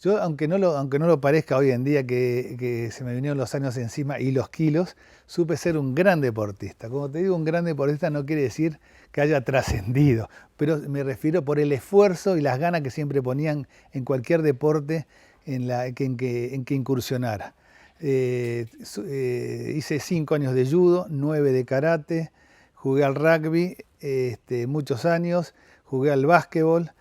Yo, aunque no lo parezca hoy en día que se me vinieron los años encima y los kilos, supe ser un gran deportista. Como te digo, un gran deportista no quiere decir que haya trascendido, pero me refiero por el esfuerzo y las ganas que siempre ponían en cualquier deporte en que incursionara. Hice 5 años de judo, 9 de karate, jugué al rugby muchos años, jugué al básquetbol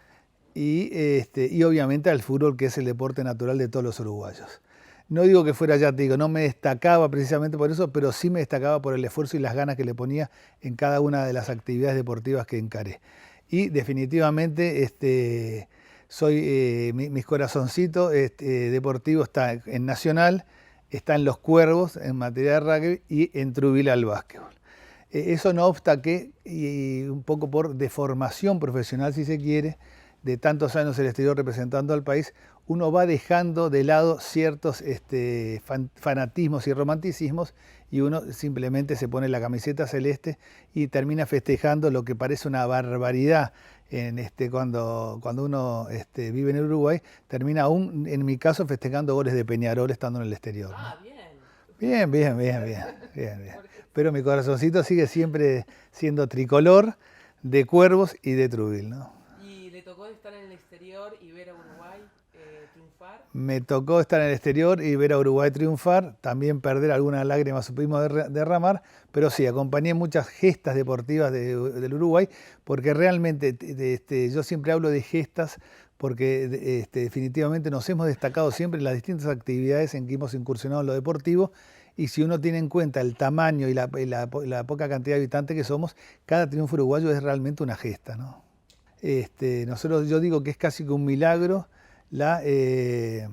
y obviamente al fútbol, que es el deporte natural de todos los uruguayos. No digo que fuera, ya te digo, no me destacaba precisamente por eso, pero sí me destacaba por el esfuerzo y las ganas que le ponía en cada una de las actividades deportivas que encaré. Y definitivamente mis corazoncitos deportivos está en Nacional, está en Los Cuervos en materia de rugby y en Truville al básquetbol. Eso no obsta que, y un poco por deformación profesional si se quiere, de tantos años en el exterior representando al país, uno va dejando de lado ciertos fanatismos y romanticismos y uno simplemente se pone la camiseta celeste y termina festejando lo que parece una barbaridad cuando uno vive en Uruguay, termina aún, en mi caso, festejando goles de Peñarol estando en el exterior, ¿no? Ah, bien. Bien, bien, bien, bien, bien, bien. Pero mi corazoncito sigue siempre siendo tricolor de Cuervos y de Truville, ¿no? ¿Y le tocó estar en el exterior y ver a Uruguay triunfar? Me tocó estar en el exterior y ver a Uruguay triunfar, también perder algunas lágrimas supimos derramar, pero sí, acompañé muchas gestas deportivas del Uruguay, porque realmente yo siempre hablo de gestas porque definitivamente nos hemos destacado siempre en las distintas actividades en que hemos incursionado en lo deportivo, y si uno tiene en cuenta el tamaño y la poca cantidad de habitantes que somos, cada triunfo uruguayo es realmente una gesta, ¿no? Yo digo que es casi que un milagro la, eh,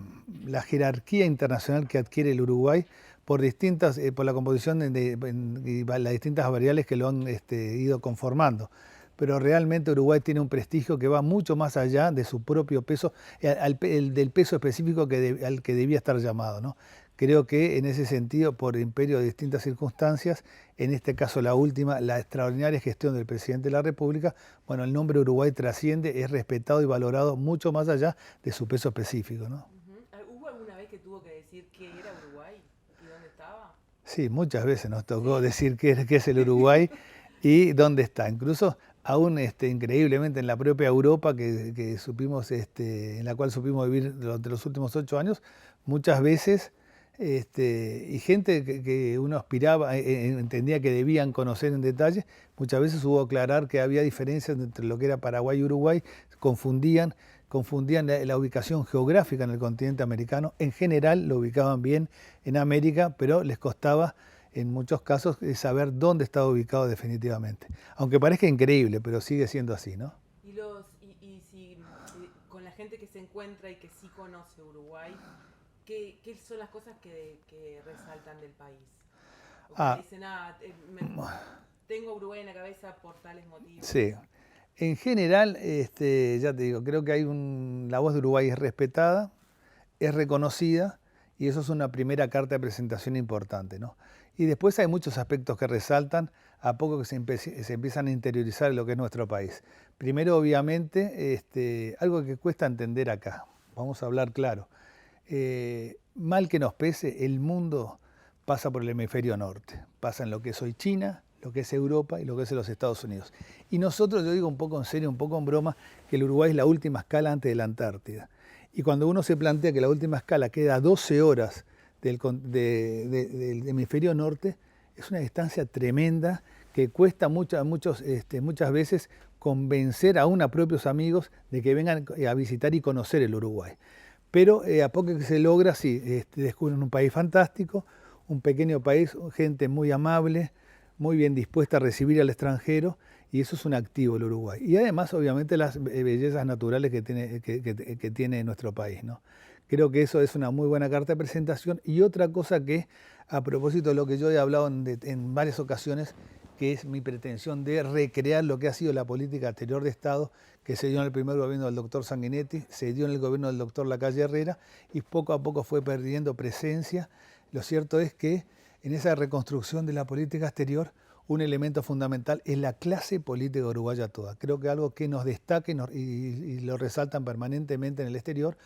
la jerarquía internacional que adquiere el Uruguay por la composición y las distintas variables que lo han ido conformando. Pero realmente Uruguay tiene un prestigio que va mucho más allá de su propio peso, del peso específico al que debía estar llamado, ¿no? Creo que en ese sentido, por imperio de distintas circunstancias, en este caso la última, la extraordinaria gestión del presidente de la República, bueno, el nombre Uruguay trasciende, es respetado y valorado mucho más allá de su peso específico, ¿no? Ujú. ¿Hubo alguna vez que tuvo que decir qué era Uruguay y dónde estaba? Sí, muchas veces nos tocó Sí. decir qué es el Uruguay y dónde está. Incluso aún increíblemente en la propia Europa que supimos, en la cual supimos vivir durante los últimos 8 años, muchas veces, y gente que uno aspiraba, entendía que debían conocer en detalle, muchas veces hubo que aclarar que había diferencias entre lo que era Paraguay y Uruguay, confundían, confundían la ubicación geográfica en el continente americano. En general lo ubicaban bien en América, pero les costaba en muchos casos saber dónde estaba ubicado definitivamente. Aunque parezca increíble, pero sigue siendo así, ¿no? Y si con la gente que se encuentra y que sí conoce Uruguay, ¿qué son las cosas que resaltan del país? O que te Ah, dicen, tengo Uruguay en la cabeza por tales motivos. sí. En general, ya te digo, creo que la voz de Uruguay es respetada, es reconocida y eso es una primera carta de presentación importante, ¿no? Y después hay muchos aspectos que resaltan a poco que se empiezan a interiorizar en lo que es nuestro país. Primero, obviamente, algo que cuesta entender acá, vamos a hablar claro. Mal que nos pese, el mundo pasa por el hemisferio norte, pasa en lo que es hoy China, lo que es Europa y lo que es los Estados Unidos. Y nosotros, yo digo un poco en serio, un poco en broma, que el Uruguay es la última escala antes de la Antártida. Y cuando uno se plantea que la última escala queda a 12 horas del hemisferio norte, es una distancia tremenda que cuesta muchas veces convencer aún a propios amigos de que vengan a visitar y conocer el Uruguay. Pero a poco que se logra, sí, descubren un país fantástico, un pequeño país, gente muy amable, muy bien dispuesta a recibir al extranjero, y eso es un activo el Uruguay. Y además, obviamente, las bellezas naturales que tiene nuestro país, ¿no? Creo que eso es una muy buena carta de presentación. Y otra cosa que, a propósito de lo que yo he hablado en varias ocasiones, que es mi pretensión de recrear lo que ha sido la política anterior de Estado, que se dio en el primer gobierno del doctor Sanguinetti, se dio en el gobierno del doctor Lacalle Herrera, y poco a poco fue perdiendo presencia. Lo cierto es que en esa reconstrucción de la política exterior, un elemento fundamental es la clase política uruguaya toda. Creo que algo que nos destaca y lo resaltan permanentemente en el exterior,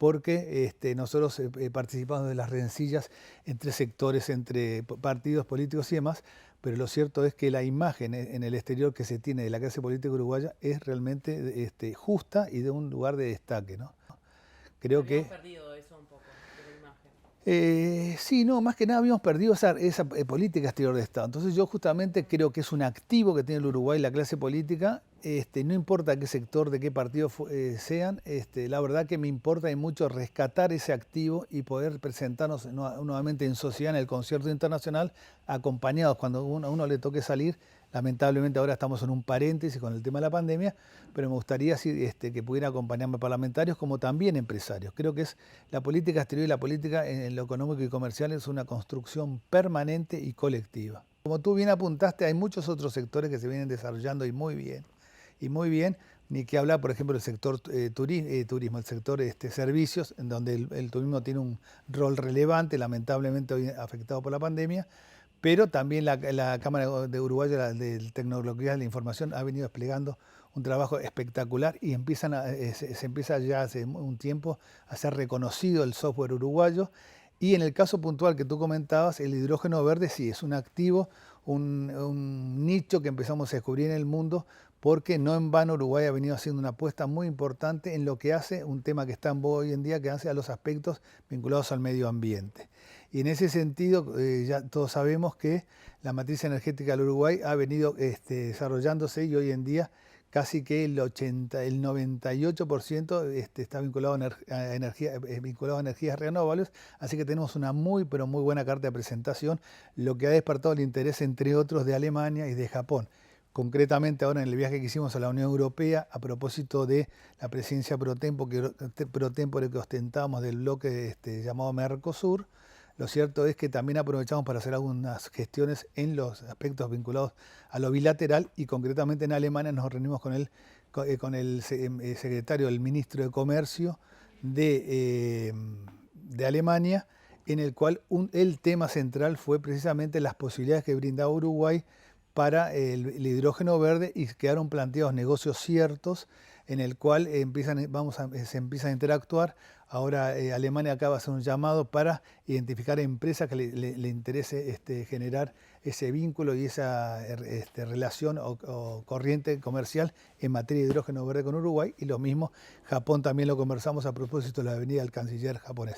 porque nosotros participamos de las rencillas entre sectores, entre partidos políticos y demás, pero lo cierto es que la imagen en el exterior que se tiene de la clase política uruguaya es realmente justa y de un lugar de destaque, ¿no? Creo Habíamos que perdido eso un poco, de la imagen. sí, no, más que nada habíamos perdido esa política exterior de Estado. Entonces yo justamente creo que es un activo que tiene el Uruguay, la clase política, no importa qué sector, de qué partido sean, la verdad que me importa y mucho rescatar ese activo y poder presentarnos nuevamente en sociedad en el concierto internacional, acompañados cuando a uno le toque salir. Lamentablemente ahora estamos en un paréntesis con el tema de la pandemia, pero me gustaría que pudieran acompañarme parlamentarios como también empresarios. Creo que es la política exterior y la política en lo económico y comercial es una construcción permanente y colectiva. Como tú bien apuntaste, hay muchos otros sectores que se vienen desarrollando y muy bien. Y muy bien, ni que hablar, por ejemplo, del sector turismo, el sector servicios, en donde el turismo tiene un rol relevante, lamentablemente hoy afectado por la pandemia, pero también la Cámara de Uruguay de Tecnología de la Información ha venido desplegando un trabajo espectacular y se empieza ya hace un tiempo a ser reconocido el software uruguayo. Y en el caso puntual que tú comentabas, el hidrógeno verde sí es un activo, un nicho que empezamos a descubrir en el mundo, porque no en vano Uruguay ha venido haciendo una apuesta muy importante en lo que hace un tema que está en boga hoy en día, que hace a los aspectos vinculados al medio ambiente. Y en ese sentido, ya todos sabemos que la matriz energética del Uruguay ha venido desarrollándose y hoy en día casi que el 98% está vinculado vinculado a energías renovables, así que tenemos una muy, pero muy buena carta de presentación, lo que ha despertado el interés, entre otros, de Alemania y de Japón. Concretamente ahora en el viaje que hicimos a la Unión Europea, a propósito de la presidencia pro tempore que ostentamos del bloque llamado Mercosur, lo cierto es que también aprovechamos para hacer algunas gestiones en los aspectos vinculados a lo bilateral y concretamente en Alemania nos reunimos con el secretario, el ministro de Comercio de Alemania, en el cual el tema central fue precisamente las posibilidades que brindaba Uruguay para el hidrógeno verde y quedaron planteados negocios ciertos en el cual se empieza a interactuar. Ahora Alemania acaba de hacer un llamado para identificar empresas que le interese generar ese vínculo y esa relación o corriente comercial en materia de hidrógeno verde con Uruguay. Y lo mismo, Japón también lo conversamos a propósito de la venida del canciller japonés.